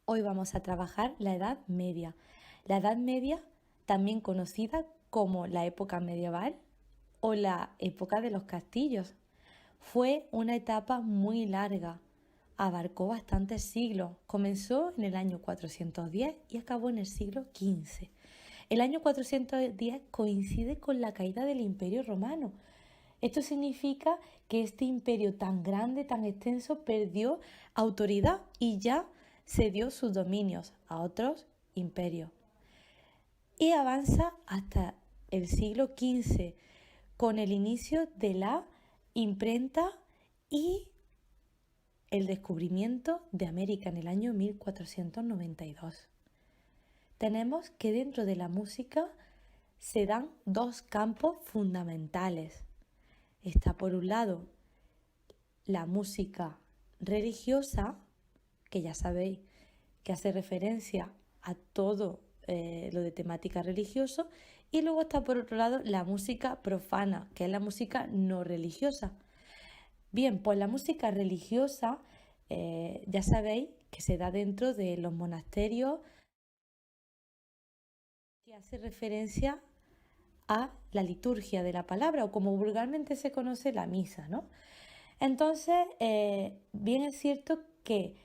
Hoy vamos a trabajar la Edad Media. La Edad Media, también conocida como la época medieval o la época de los castillos, fue una etapa muy larga. Abarcó bastantes siglos. Comenzó en el año 410 y acabó en el siglo XV. El año 410 coincide con la caída del Imperio Romano. Esto significa que este imperio tan grande, tan extenso, perdió autoridad y ya cedió sus dominios a otros imperios. Y avanza hasta el siglo XV con el inicio de la imprenta y el descubrimiento de América en el año 1492. Tenemos que dentro de la música se dan dos campos fundamentales. Está por un lado la música religiosa, que ya sabéis que hace referencia a todo lo de temática religiosa, y luego está por otro lado la música profana, que es la música no religiosa. Bien, pues la música religiosa ya sabéis que se da dentro de los monasterios, que hace referencia a la liturgia de la palabra o como vulgarmente se conoce la misa, ¿no? Entonces, bien es cierto que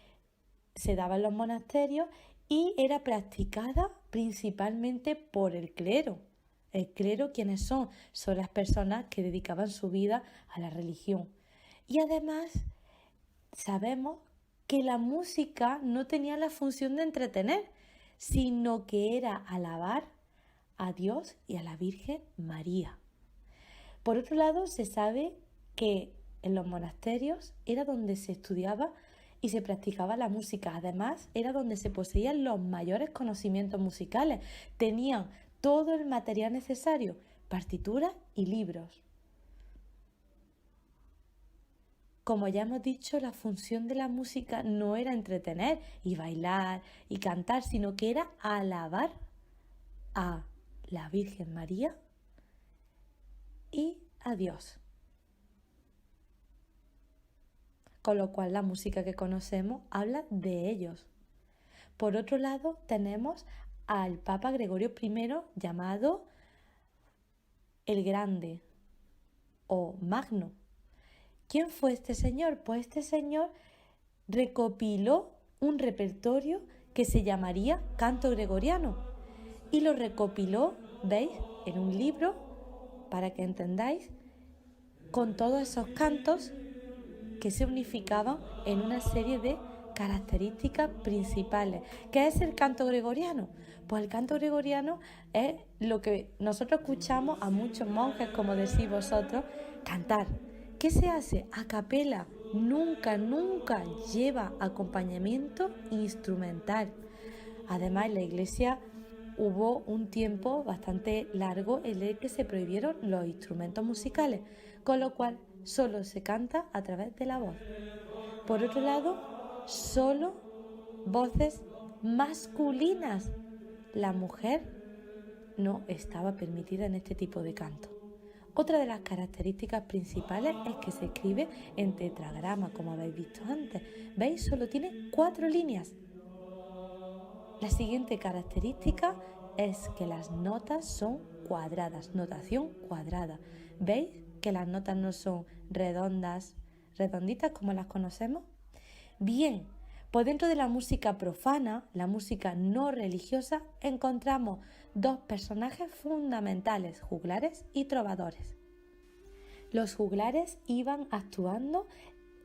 se daba en los monasterios y era practicada principalmente por el clero. El clero, ¿quiénes son? Son las personas que dedicaban su vida a la religión. Y además sabemos que la música no tenía la función de entretener, sino que era alabar a Dios y a la Virgen María. Por otro lado, se sabe que en los monasterios era donde se estudiaba y se practicaba la música. Además, era donde se poseían los mayores conocimientos musicales. Tenían todo el material necesario, partituras y libros. Como ya hemos dicho, la función de la música no era entretener y bailar y cantar, sino que era alabar a la Virgen María y a Dios. Con lo cual la música que conocemos habla de ellos. Por otro lado, tenemos al Papa Gregorio I, llamado el Grande o Magno. ¿Quién fue este señor? Pues este señor recopiló un repertorio que se llamaría Canto Gregoriano y lo recopiló, ¿veis?, en un libro, para que entendáis, con todos esos cantos que se unificaban en una serie de características principales. ¿Qué es el canto gregoriano? Pues el canto gregoriano es lo que nosotros escuchamos a muchos monjes, como decís vosotros, cantar. ¿Qué se hace? A capela. Nunca lleva acompañamiento instrumental. Además, en la iglesia hubo un tiempo bastante largo en el que se prohibieron los instrumentos musicales, con lo cual solo se canta a través de la voz. Por otro lado, solo voces masculinas. La mujer no estaba permitida en este tipo de canto. Otra de las características principales es que se escribe en tetragrama, como habéis visto antes. ¿Veis? Solo tiene 4 líneas. La siguiente característica es que las notas son cuadradas, notación cuadrada. ¿Veis que las notas no son redonditas como las conocemos? Bien, pues dentro de la música profana, la música no religiosa, encontramos dos personajes fundamentales, juglares y trovadores. Los juglares iban actuando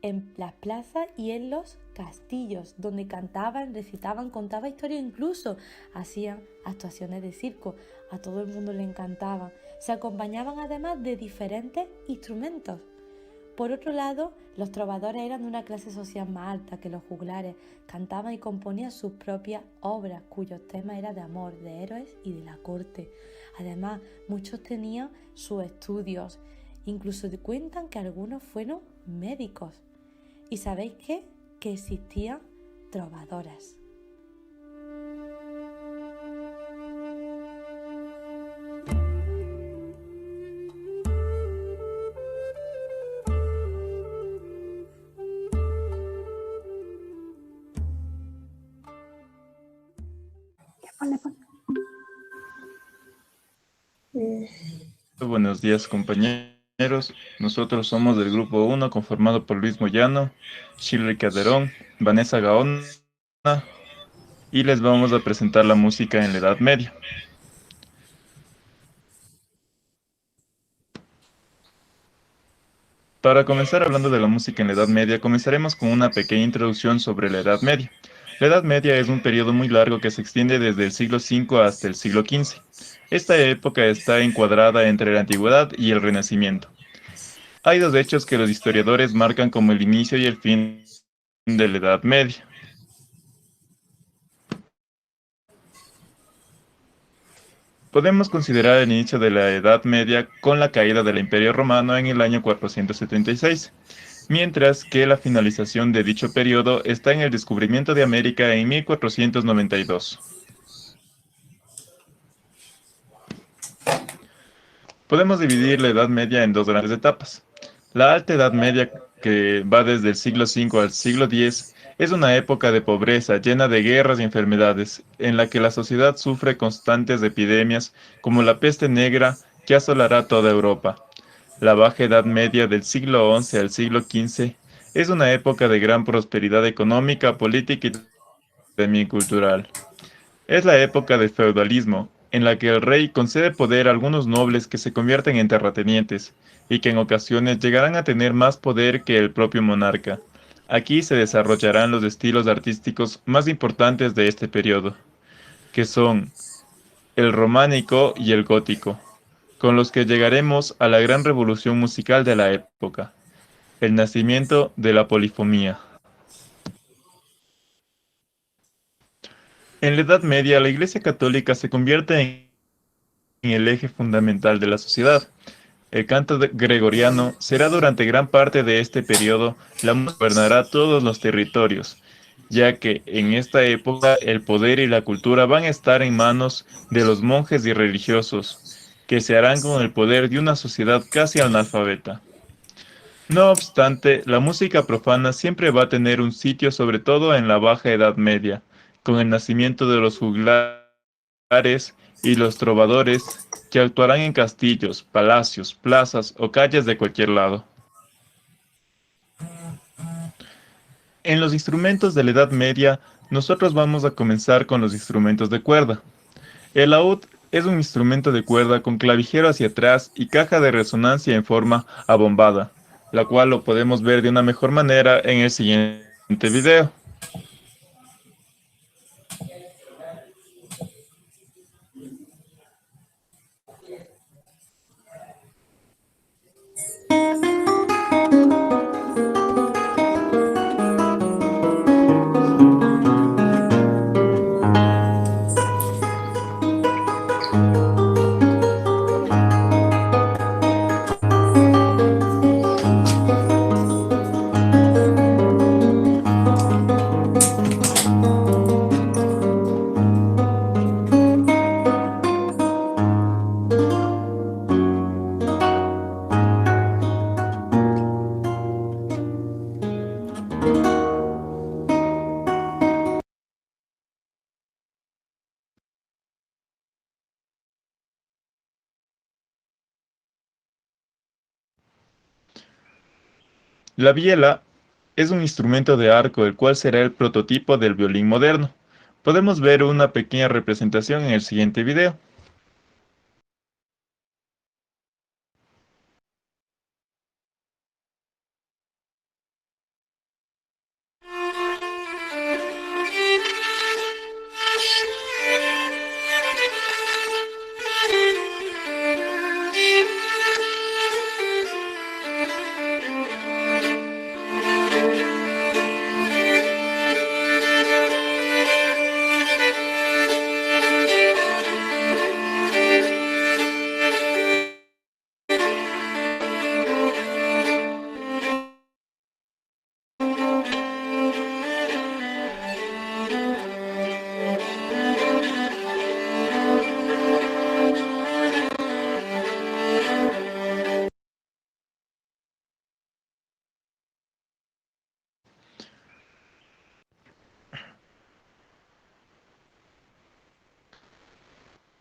en las plazas y en los castillos, donde cantaban, recitaban, contaban historias, incluso hacían actuaciones de circo. A todo el mundo le encantaban. Se acompañaban además de diferentes instrumentos. Por otro lado, los trovadores eran de una clase social más alta que los juglares. Cantaban y componían sus propias obras, cuyos temas eran de amor, de héroes y de la corte. Además, muchos tenían sus estudios. Incluso cuentan que algunos fueron médicos. ¿Y sabéis qué? Que existían trovadoras. Buenos días, compañeros. Nosotros somos del grupo uno, conformado por Luis Moyano, Shirley Calderón, Vanessa Gaona, y les vamos a presentar la música en la Edad Media. Para comenzar hablando de la música en la Edad Media, comenzaremos con una pequeña introducción sobre la Edad Media. La Edad Media es un periodo muy largo que se extiende desde el siglo V hasta el siglo XV. Esta época está encuadrada entre la Antigüedad y el Renacimiento. Hay dos hechos que los historiadores marcan como el inicio y el fin de la Edad Media. Podemos considerar el inicio de la Edad Media con la caída del Imperio Romano en el año 476, mientras que la finalización de dicho periodo está en el descubrimiento de América en 1492. Podemos dividir la Edad Media en dos grandes etapas. La Alta Edad Media, que va desde el siglo V al siglo X, es una época de pobreza llena de guerras y enfermedades, en la que la sociedad sufre constantes epidemias como la peste negra que asolará toda Europa. La Baja Edad Media del siglo XI al siglo XV es una época de gran prosperidad económica, política y también cultural. Es la época del feudalismo, en la que el rey concede poder a algunos nobles que se convierten en terratenientes, y que en ocasiones llegarán a tener más poder que el propio monarca. Aquí se desarrollarán los estilos artísticos más importantes de este periodo, que son el románico y el gótico, con los que llegaremos a la gran revolución musical de la época, el nacimiento de la polifonía. En la Edad Media, la Iglesia Católica se convierte en el eje fundamental de la sociedad. El canto gregoriano será durante gran parte de este periodo la música que gobernará todos los territorios, ya que en esta época el poder y la cultura van a estar en manos de los monjes y religiosos, que se harán con el poder de una sociedad casi analfabeta. No obstante, la música profana siempre va a tener un sitio, sobre todo en la Baja Edad Media, con el nacimiento de los juglares y los trovadores, que actuarán en castillos, palacios, plazas o calles de cualquier lado. En los instrumentos de la Edad Media, nosotros vamos a comenzar con los instrumentos de cuerda. El laúd es un instrumento de cuerda con clavijero hacia atrás y caja de resonancia en forma abombada, la cual lo podemos ver de una mejor manera en el siguiente video. La viela es un instrumento de arco el cual será el prototipo del violín moderno. Podemos ver una pequeña representación en el siguiente video.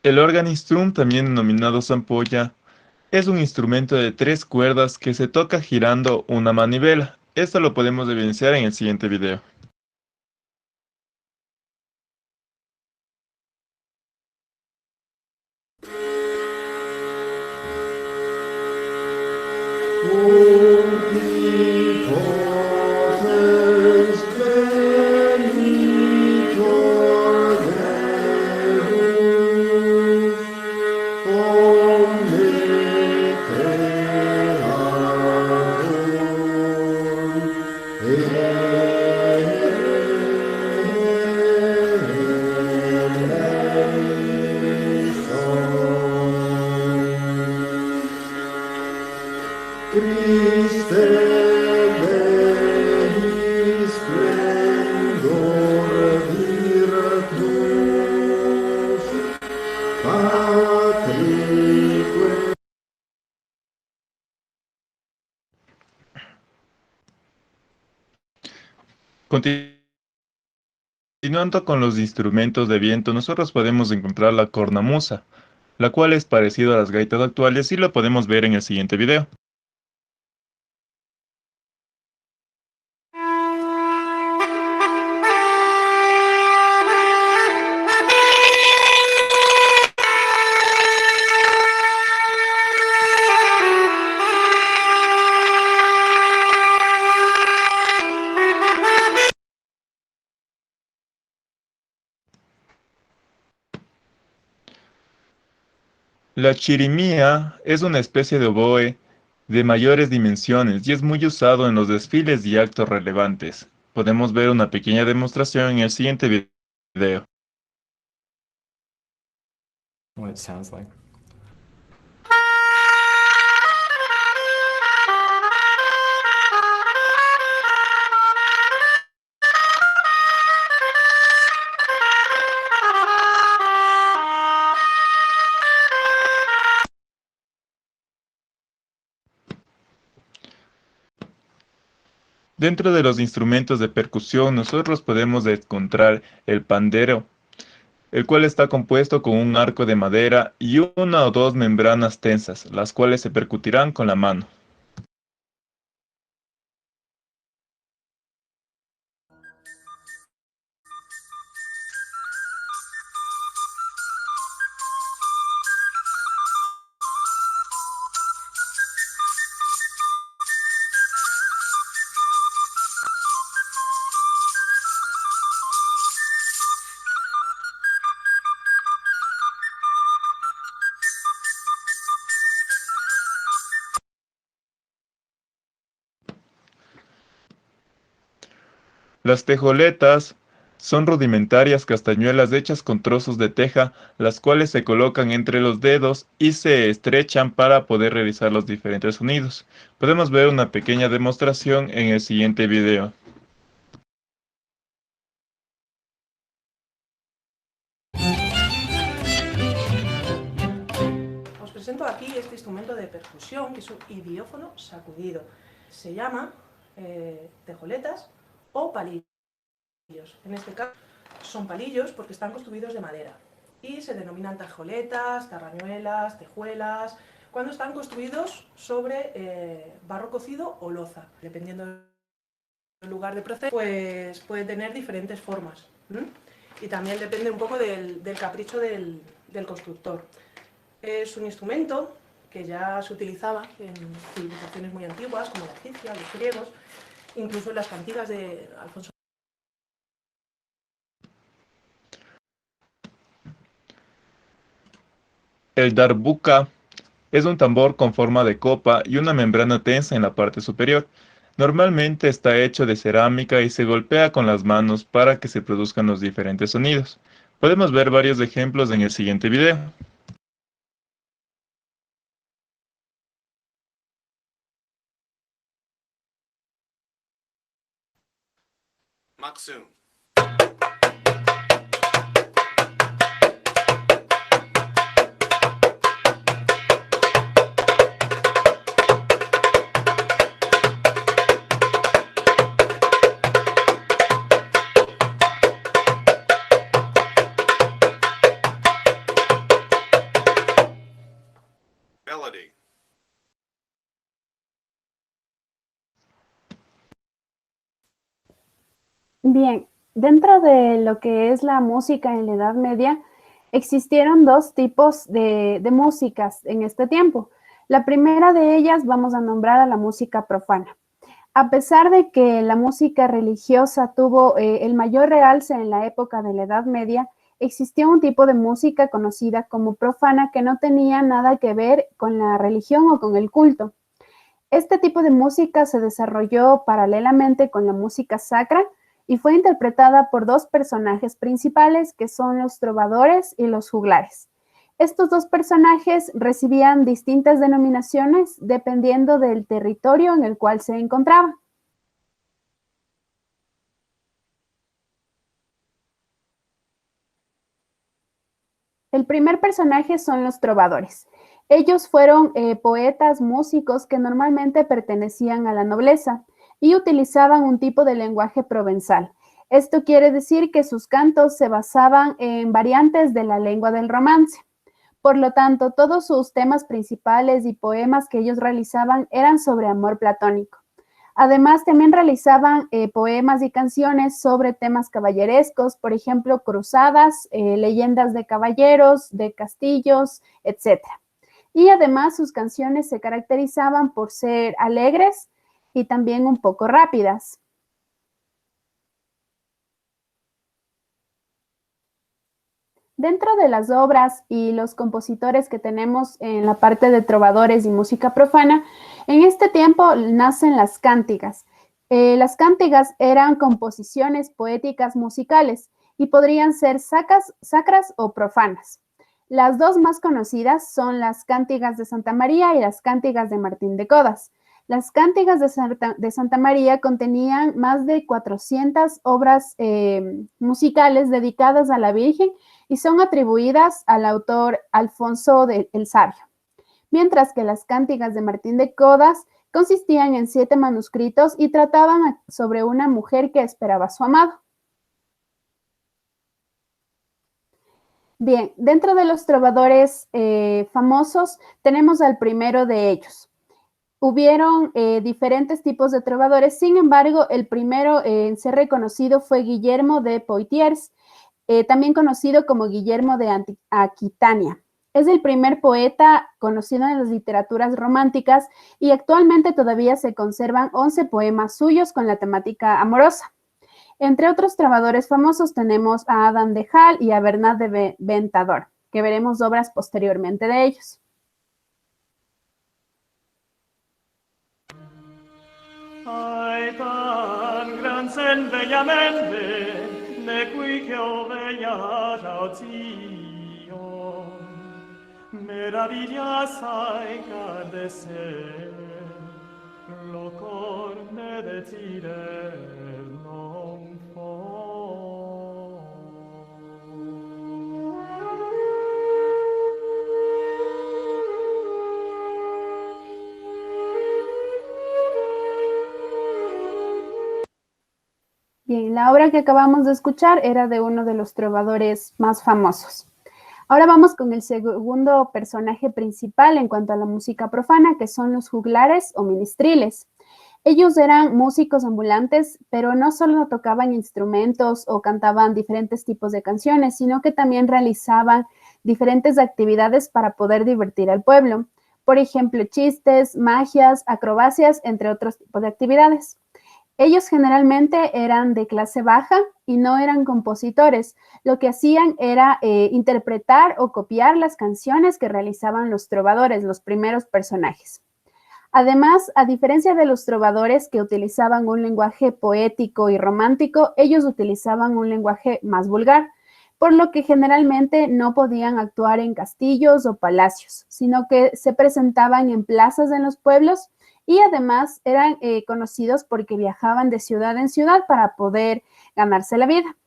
El organistrum, también denominado zampolla, es un instrumento de 3 cuerdas que se toca girando una manivela. Esto lo podemos evidenciar en el siguiente video. Christe veni splendor virtus, patrique. Continuando con los instrumentos de viento, nosotros podemos encontrar la cornamusa, la cual es parecida a las gaitas actuales y lo podemos ver en el siguiente video. La chirimía es una especie de oboe de mayores dimensiones y es muy usado en los desfiles y actos relevantes. Podemos ver una pequeña demostración en el siguiente video. What it sounds like. Dentro de los instrumentos de percusión, nosotros podemos encontrar el pandero, el cual está compuesto con un arco de madera y una o dos membranas tensas, las cuales se percutirán con la mano. Las tejoletas son rudimentarias castañuelas hechas con trozos de teja, las cuales se colocan entre los dedos y se estrechan para poder realizar los diferentes sonidos. Podemos ver una pequeña demostración en el siguiente video. Os presento aquí este instrumento de percusión, que es un idiófono sacudido. Se llama tejoletas o palillos. En este caso son palillos porque están construidos de madera y se denominan tejoletas, tarrañuelas, tejuelas, cuando están construidos sobre barro cocido o loza. Dependiendo del lugar de proceso, pues puede tener diferentes formas. Y también depende un poco del capricho del constructor. Es un instrumento que ya se utilizaba en civilizaciones muy antiguas, como la egipcia, los griegos, incluso en las cantigas de Alfonso. El darbuka es un tambor con forma de copa y una membrana tensa en la parte superior. Normalmente está hecho de cerámica y se golpea con las manos para que se produzcan los diferentes sonidos. Podemos ver varios ejemplos en el siguiente video. Maksoon. Bien, dentro de lo que es la música en la Edad Media, existieron dos tipos de músicas en este tiempo. La primera de ellas vamos a nombrar a la música profana. A pesar de que la música religiosa tuvo el mayor realce en la época de la Edad Media, existía un tipo de música conocida como profana que no tenía nada que ver con la religión o con el culto. Este tipo de música se desarrolló paralelamente con la música sacra y fue interpretada por dos personajes principales que son los trovadores y los juglares. Estos dos personajes recibían distintas denominaciones dependiendo del territorio en el cual se encontraban. El primer personaje son los trovadores. Ellos fueron poetas, músicos que normalmente pertenecían a la nobleza y utilizaban un tipo de lenguaje provenzal. Esto quiere decir que sus cantos se basaban en variantes de la lengua del romance. Por lo tanto, todos sus temas principales y poemas que ellos realizaban eran sobre amor platónico. Además, también realizaban poemas y canciones sobre temas caballerescos, por ejemplo, cruzadas, leyendas de caballeros, de castillos, etc. Y además sus canciones se caracterizaban por ser alegres y también un poco rápidas. Dentro de las obras y los compositores que tenemos en la parte de trovadores y música profana, en este tiempo nacen las cántigas. Las cántigas eran composiciones poéticas musicales y podrían ser sacras o profanas. Las dos más conocidas son las cántigas de Santa María y las cántigas de Martín de Codas. Las cántigas de Santa María contenían más de 400 obras musicales dedicadas a la Virgen y son atribuidas al autor Alfonso el Sabio, mientras que las cántigas de Martín de Codas consistían en 7 manuscritos y trataban sobre una mujer que esperaba a su amado. Bien, dentro de los trovadores famosos tenemos al primero de ellos. Hubieron diferentes tipos de trovadores, sin embargo, el primero en ser reconocido fue Guillermo de Poitiers, también conocido como Guillermo de Aquitania. Es el primer poeta conocido en las literaturas románticas y actualmente todavía se conservan 11 poemas suyos con la temática amorosa. Entre otros trovadores famosos tenemos a Adam de Hall y a Bernat de Ventador, que veremos obras posteriormente de ellos. Ai tan gran sen bellamente, de cui che ho veglia rauzio, meraviglia assai car de ser, lo cor ne decider non fo. Bien, la obra que acabamos de escuchar era de uno de los trovadores más famosos. Ahora vamos con el segundo personaje principal en cuanto a la música profana, que son los juglares o ministriles. Ellos eran músicos ambulantes, pero no solo tocaban instrumentos o cantaban diferentes tipos de canciones, sino que también realizaban diferentes actividades para poder divertir al pueblo. Por ejemplo, chistes, magias, acrobacias, entre otros tipos de actividades. Ellos generalmente eran de clase baja y no eran compositores. Lo que hacían era interpretar o copiar las canciones que realizaban los trovadores, los primeros personajes. Además, a diferencia de los trovadores que utilizaban un lenguaje poético y romántico, ellos utilizaban un lenguaje más vulgar, por lo que generalmente no podían actuar en castillos o palacios, sino que se presentaban en plazas en los pueblos y además eran conocidos porque viajaban de ciudad en ciudad para poder ganarse la vida.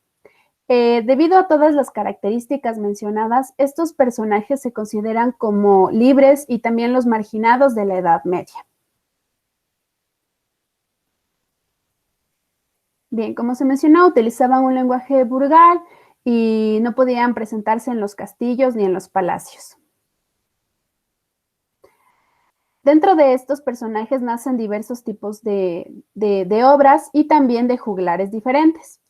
Debido a todas las características mencionadas, estos personajes se consideran como libres y también los marginados de la Edad Media. Bien, como se mencionó, utilizaban un lenguaje vulgar y no podían presentarse en los castillos ni en los palacios. Dentro de estos personajes nacen diversos tipos de obras y también de juglares diferentes.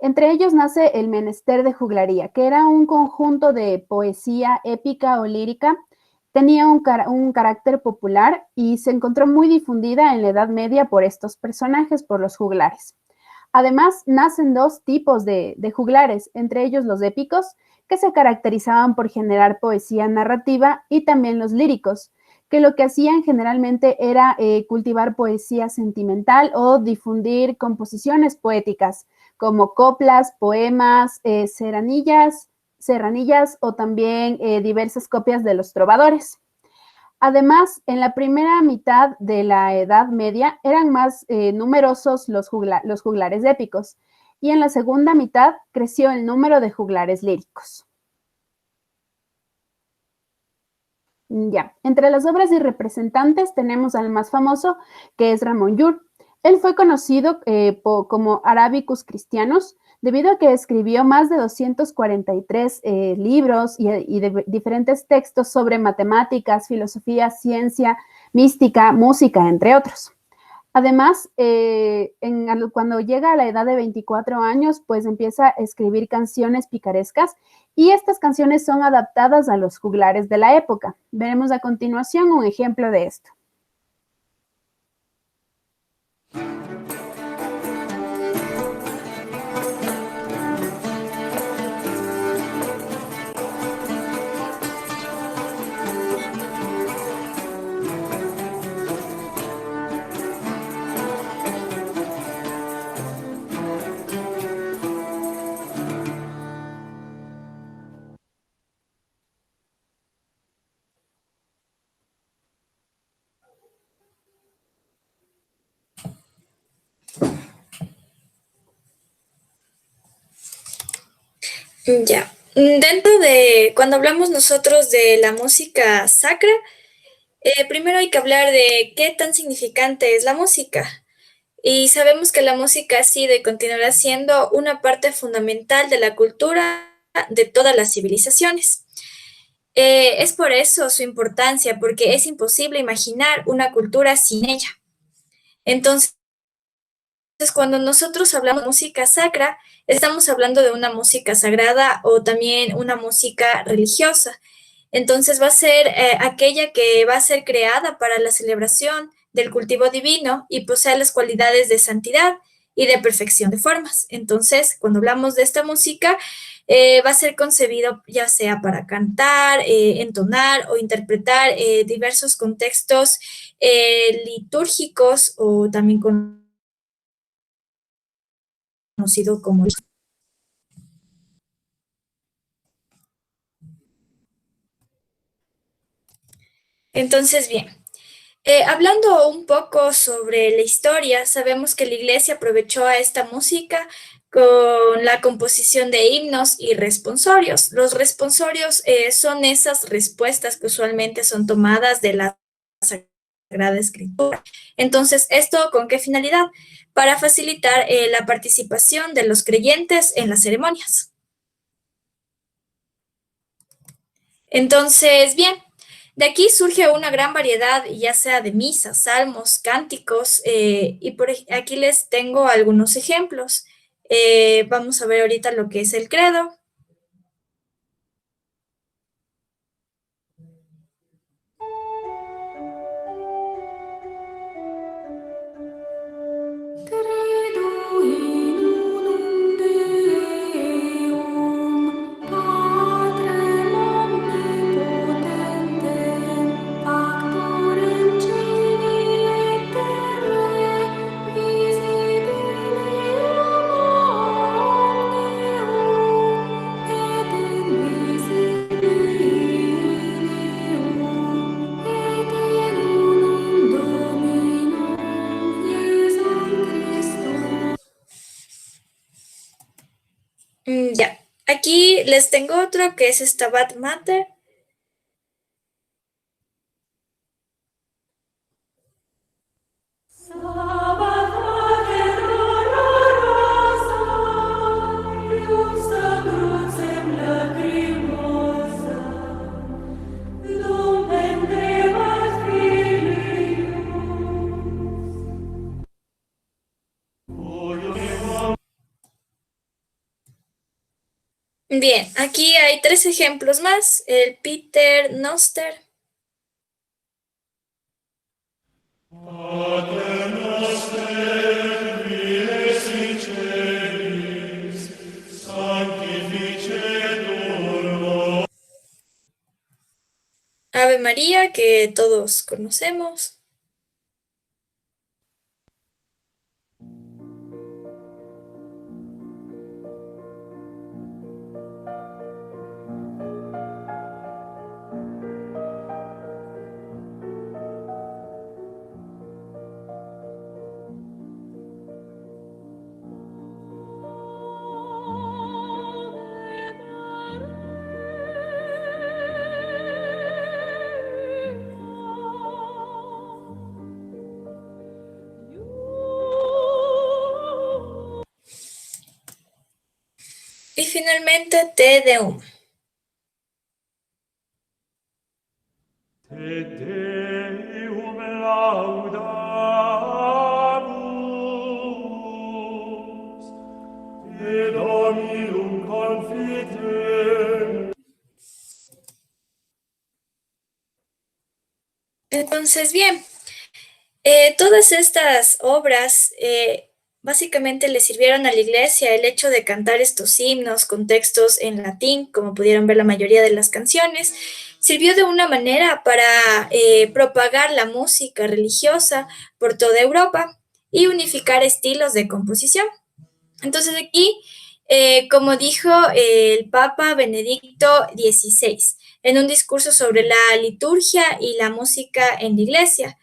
Entre ellos nace el menester de juglaría, que era un conjunto de poesía épica o lírica. Tenía un carácter popular y se encontró muy difundida en la Edad Media por estos personajes, por los juglares. Además, nacen dos tipos de juglares, entre ellos los épicos, que se caracterizaban por generar poesía narrativa, y también los líricos, que lo que hacían generalmente era cultivar poesía sentimental o difundir composiciones poéticas, como coplas, poemas, serranillas o también diversas copias de los trovadores. Además, en la primera mitad de la Edad Media eran más numerosos los juglares épicos, y en la segunda mitad creció el número de juglares líricos. Ya, entre las obras y representantes tenemos al más famoso, que es Ramon Llull. Él fue conocido como Arabicus Christianus, debido a que escribió más de 243 libros y de diferentes textos sobre matemáticas, filosofía, ciencia, mística, música, entre otros. Además, cuando llega a la edad de 24 años, pues empieza a escribir canciones picarescas, y estas canciones son adaptadas a los juglares de la época. Veremos a continuación un ejemplo de esto. Ya. Dentro de, cuando hablamos nosotros de la música sacra, primero hay que hablar de qué tan significante es la música. Y sabemos que la música ha sido y continuará siendo una parte fundamental de la cultura de todas las civilizaciones. Es por eso su importancia, porque es imposible imaginar una cultura sin ella. Entonces, cuando nosotros hablamos de música sacra, estamos hablando de una música sagrada o también una música religiosa. Entonces va a ser aquella que va a ser creada para la celebración del cultivo divino y posee las cualidades de santidad y de perfección de formas. Entonces, cuando hablamos de esta música, va a ser concebido ya sea para cantar, entonar o interpretar diversos contextos litúrgicos o también conocido como... Entonces, bien, hablando un poco sobre la historia, sabemos que la iglesia aprovechó a esta música con la composición de himnos y responsorios. Los responsorios son esas respuestas que usualmente son tomadas de la Sagrada Escritura. Entonces, ¿esto con qué finalidad? Para facilitar la participación de los creyentes en las ceremonias. Entonces, bien, de aquí surge una gran variedad, ya sea de misas, salmos, cánticos, y aquí les tengo algunos ejemplos. Vamos a ver ahorita lo que es el credo. Ya, aquí les tengo otro que es Stabat Mater. Bien, aquí hay 3 ejemplos más. El Peter Noster. Ave María, que todos conocemos. Y finalmente Te Deum. Te Deum laudamus, Te Dominum confitem. Entonces, bien, todas estas obras básicamente le sirvieron a la iglesia el hecho de cantar estos himnos con textos en latín, como pudieron ver la mayoría de las canciones, sirvió de una manera para propagar la música religiosa por toda Europa y unificar estilos de composición. Entonces aquí, como dijo el Papa Benedicto XVI en un discurso sobre la liturgia y la música en la iglesia,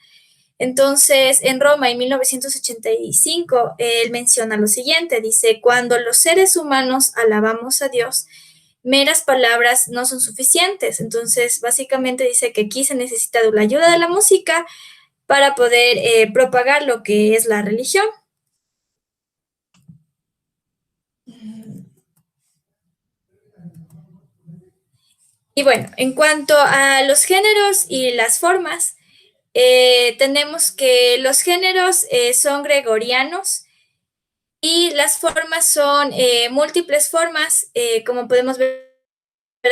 entonces, en Roma, en 1985, él menciona lo siguiente, dice, cuando los seres humanos alabamos a Dios, meras palabras no son suficientes. Entonces, básicamente dice que aquí se necesita de la ayuda de la música para poder propagar lo que es la religión. Y bueno, en cuanto a los géneros y las formas, tenemos que los géneros son gregorianos y las formas son múltiples formas, como podemos ver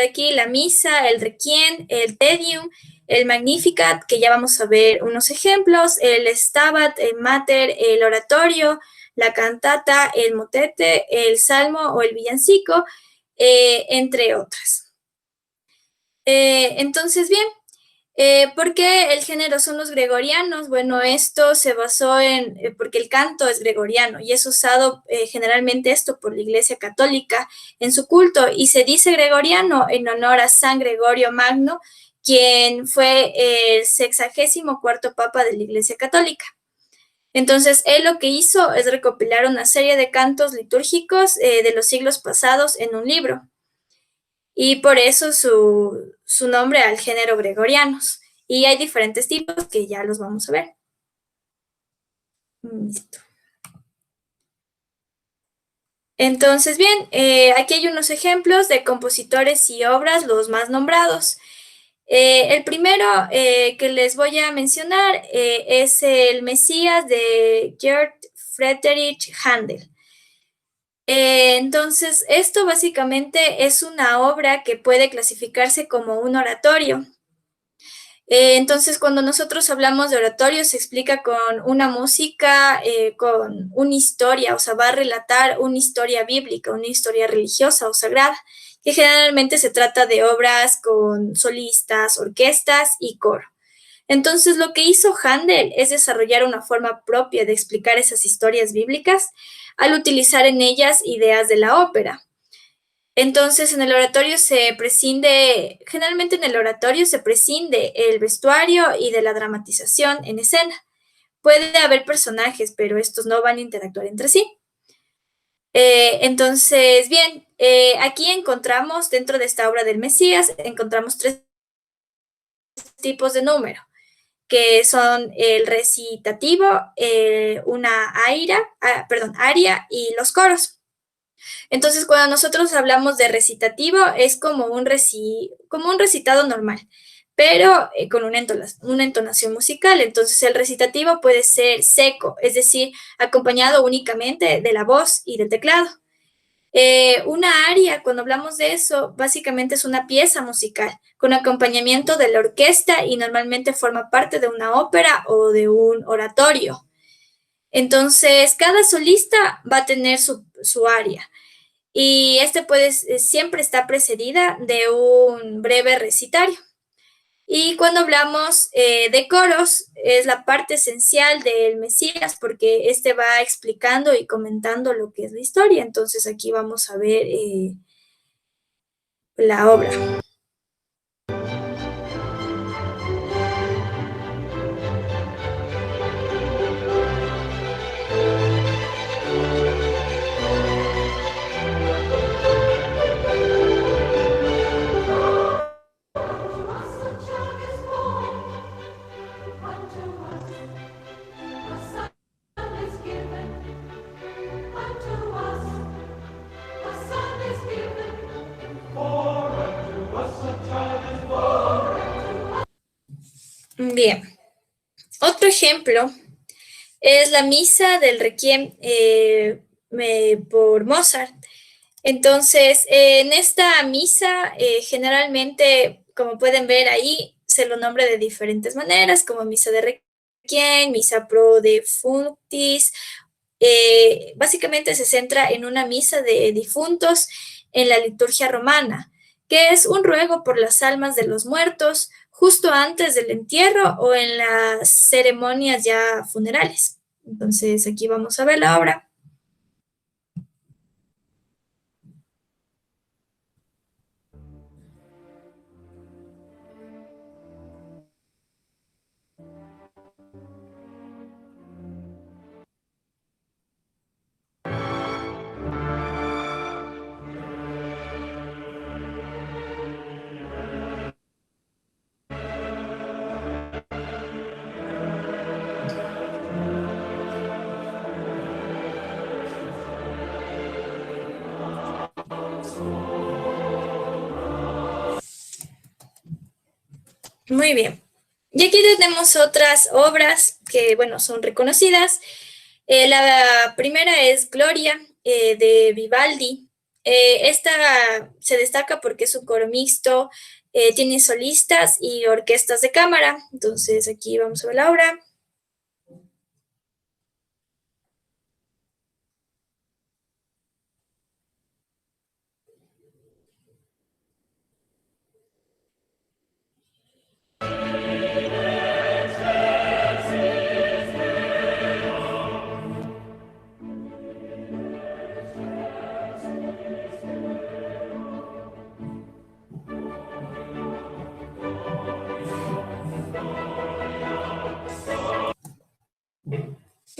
aquí, la misa, el requiem, el Te-Deum, el Magnificat, que ya vamos a ver unos ejemplos, el Stabat, el Mater, el oratorio, la cantata, el motete, el salmo o el villancico, entre otras. Entonces, bien, ¿por qué el género son los gregorianos? Bueno, esto se basó en, porque el canto es gregoriano y es usado generalmente esto por la Iglesia Católica en su culto y se dice gregoriano en honor a San Gregorio Magno, quien fue el 64º Papa de la Iglesia Católica. Entonces, él lo que hizo es recopilar una serie de cantos litúrgicos de los siglos pasados en un libro. Y por eso su nombre al género gregorianos. Y hay diferentes tipos que ya los vamos a ver. Listo. Entonces, bien, aquí hay unos ejemplos de compositores y obras, los más nombrados. El primero que les voy a mencionar es el Mesías de Georg Friedrich Händel. Entonces, esto básicamente es una obra que puede clasificarse como un oratorio. Entonces, cuando nosotros hablamos de oratorio, se explica con una música, con una historia, o sea, va a relatar una historia bíblica, una historia religiosa o sagrada, que generalmente se trata de obras con solistas, orquestas y coro. Entonces, lo que hizo Händel es desarrollar una forma propia de explicar esas historias bíblicas al utilizar en ellas ideas de la ópera. Entonces, en el oratorio generalmente en el oratorio se prescinde el vestuario y de la dramatización en escena. Puede haber personajes, pero estos no van a interactuar entre sí. Entonces, bien, aquí encontramos, dentro de esta obra del Mesías, encontramos 3 tipos de número, que son el recitativo, una aria y los coros. Entonces, cuando nosotros hablamos de recitativo, es como un recitado normal, pero con una entonación musical. Entonces, el recitativo puede ser seco, es decir, acompañado únicamente de la voz y del teclado. Una aria, cuando hablamos de eso, básicamente es una pieza musical con acompañamiento de la orquesta y normalmente forma parte de una ópera o de un oratorio. Entonces, cada solista va a tener su aria y siempre está precedida de un breve recitario. Y cuando hablamos de coros, es la parte esencial del Mesías, porque este va explicando y comentando lo que es la historia. Entonces aquí vamos a ver la obra. Bien, otro ejemplo es la misa del Requiem por Mozart. Entonces, en esta misa, generalmente, como pueden ver ahí, se lo nombra de diferentes maneras, como misa de Requiem, misa pro defunctis. Básicamente se centra en una misa de difuntos en la liturgia romana, que es un ruego por las almas de los muertos justo antes del entierro o en las ceremonias ya funerales. Entonces, aquí vamos a ver la obra. Muy bien. Y aquí tenemos otras obras que, bueno, son reconocidas. La primera es Gloria, de Vivaldi. Esta se destaca porque es un coro mixto, tiene solistas y orquestas de cámara. Entonces, aquí vamos a ver la obra.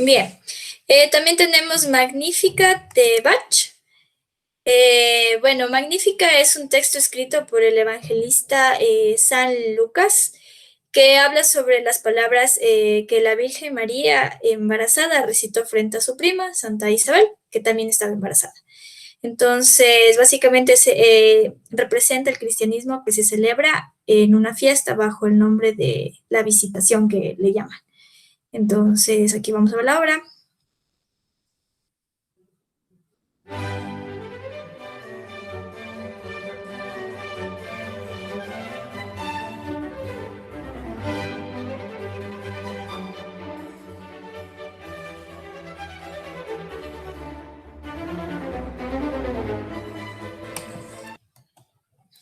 Bien, también tenemos Magnificat de Bach. Bueno, Magnífica es un texto escrito por el evangelista San Lucas que habla sobre las palabras que la Virgen María embarazada recitó frente a su prima, Santa Isabel, que también estaba embarazada. Entonces, básicamente representa el cristianismo que se celebra en una fiesta bajo el nombre de la Visitación, que le llaman. Entonces, aquí vamos a ver la obra.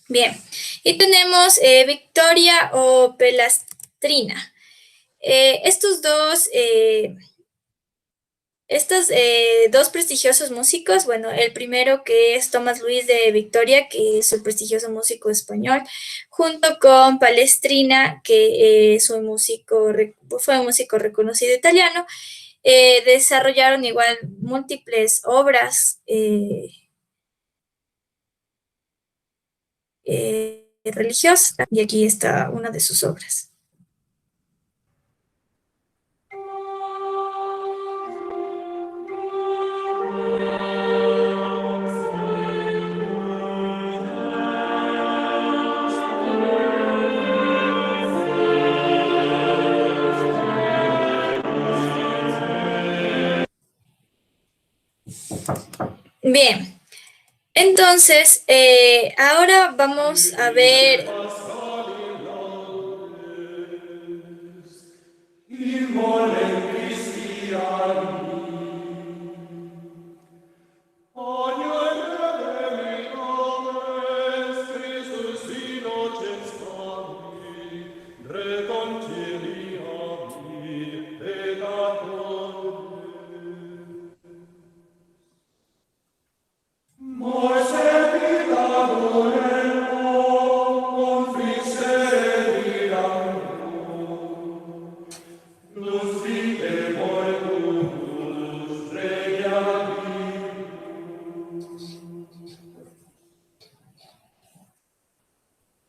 Bien, y tenemos Victoria o Pelestrina. Estos dos prestigiosos músicos, bueno, el primero que es Tomás Luis de Victoria, que es un prestigioso músico español, junto con Palestrina, que fue un músico reconocido italiano, desarrollaron igual múltiples obras religiosas, y aquí está una de sus obras. Bien, Entonces, ahora vamos a ver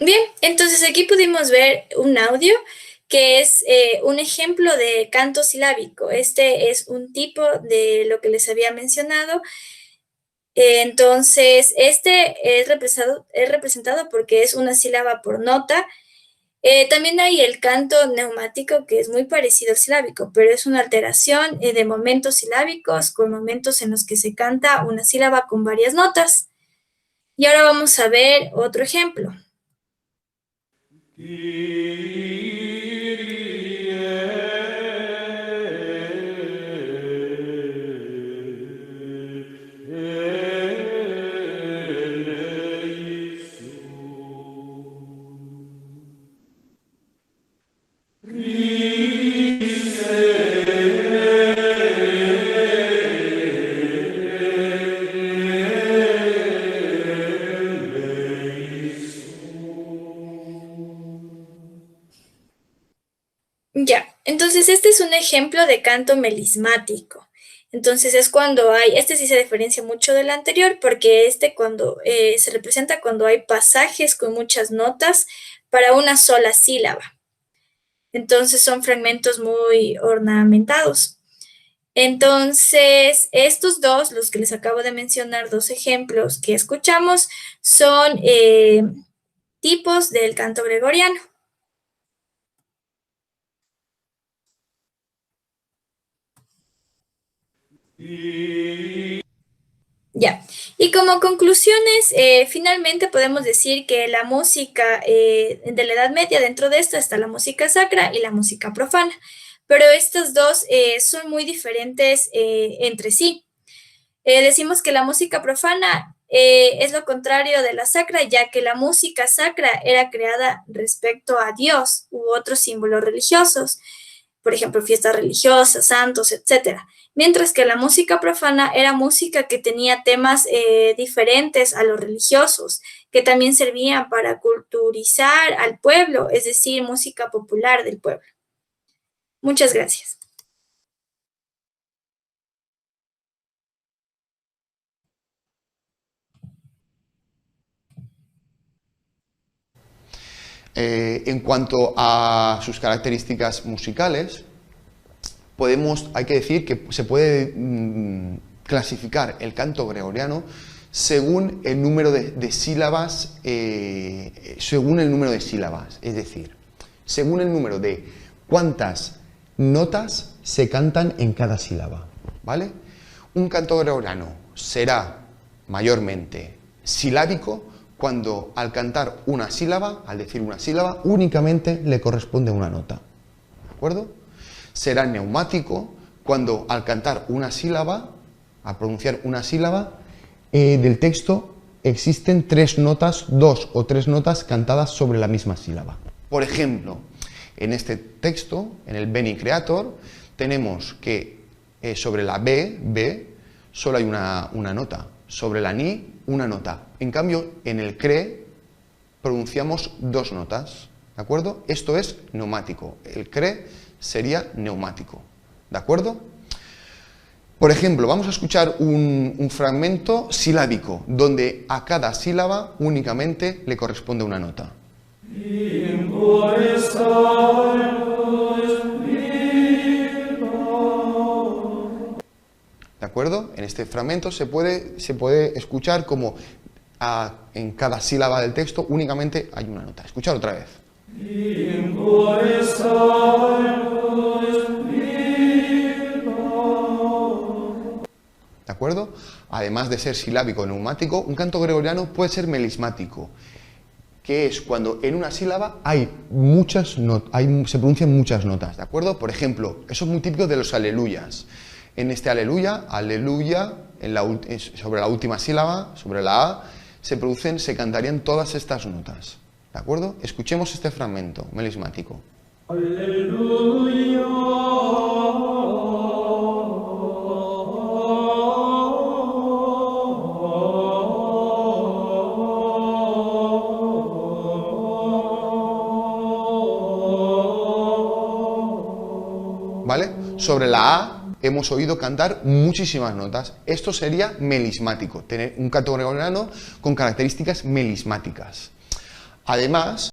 Bien, entonces aquí pudimos ver un audio que es un ejemplo de canto silábico. Este es un tipo de lo que les había mencionado. Entonces, este es representado porque es una sílaba por nota. También hay el canto neumático, que es muy parecido al silábico, pero es una alteración de momentos silábicos con momentos en los que se canta una sílaba con varias notas. Y ahora vamos a ver otro ejemplo. Ya, entonces este es un ejemplo de canto melismático. Entonces es cuando hay, este sí se diferencia mucho del anterior porque este cuando se representa cuando hay pasajes con muchas notas para una sola sílaba. Entonces son fragmentos muy ornamentados. Entonces, estos dos, los que les acabo de mencionar, dos ejemplos que escuchamos, son tipos del canto gregoriano. Ya, y como conclusiones, finalmente podemos decir que la música de la Edad Media, dentro de esta está la música sacra y la música profana, pero estas dos son muy diferentes entre sí. Decimos que la música profana es lo contrario de la sacra, ya que la música sacra era creada respecto a Dios u otros símbolos religiosos, por ejemplo, fiestas religiosas, santos, etc. Mientras que la música profana era música que tenía temas diferentes a los religiosos, que también servían para culturizar al pueblo, es decir, música popular del pueblo. Muchas gracias. En cuanto a sus características musicales, hay que decir que se puede clasificar el canto gregoriano según el número de sílabas, es decir, según el número de cuántas notas se cantan en cada sílaba, ¿vale? Un canto gregoriano será mayormente silábico cuando al cantar una sílaba, al decir una sílaba, únicamente le corresponde una nota, ¿de acuerdo? Será neumático cuando al cantar una sílaba, al pronunciar una sílaba, del texto existen dos o tres notas cantadas sobre la misma sílaba. Por ejemplo, en este texto, en el Beni Creator, tenemos que sobre la B, solo hay una nota, sobre la Ni, una nota. En cambio, en el CRE pronunciamos dos notas, ¿de acuerdo? Esto es neumático. El CRE sería neumático, ¿de acuerdo? Por ejemplo, vamos a escuchar un fragmento silábico, donde a cada sílaba únicamente le corresponde una nota. ¿De acuerdo? En este fragmento se puede escuchar como en cada sílaba del texto únicamente hay una nota. Escuchar otra vez. ¿de acuerdo? Además de ser silábico o neumático, un canto gregoriano puede ser melismático, que es cuando en una sílaba hay se pronuncian muchas notas, ¿de acuerdo? Por ejemplo, eso es muy típico de los aleluyas. En este aleluya, sobre la última sílaba, sobre la A, se cantarían todas estas notas, ¿de acuerdo? Escuchemos este fragmento melismático. ¿Vale? Sobre la A hemos oído cantar muchísimas notas. Esto sería melismático, tener un canto gregoriano con características melismáticas. Además,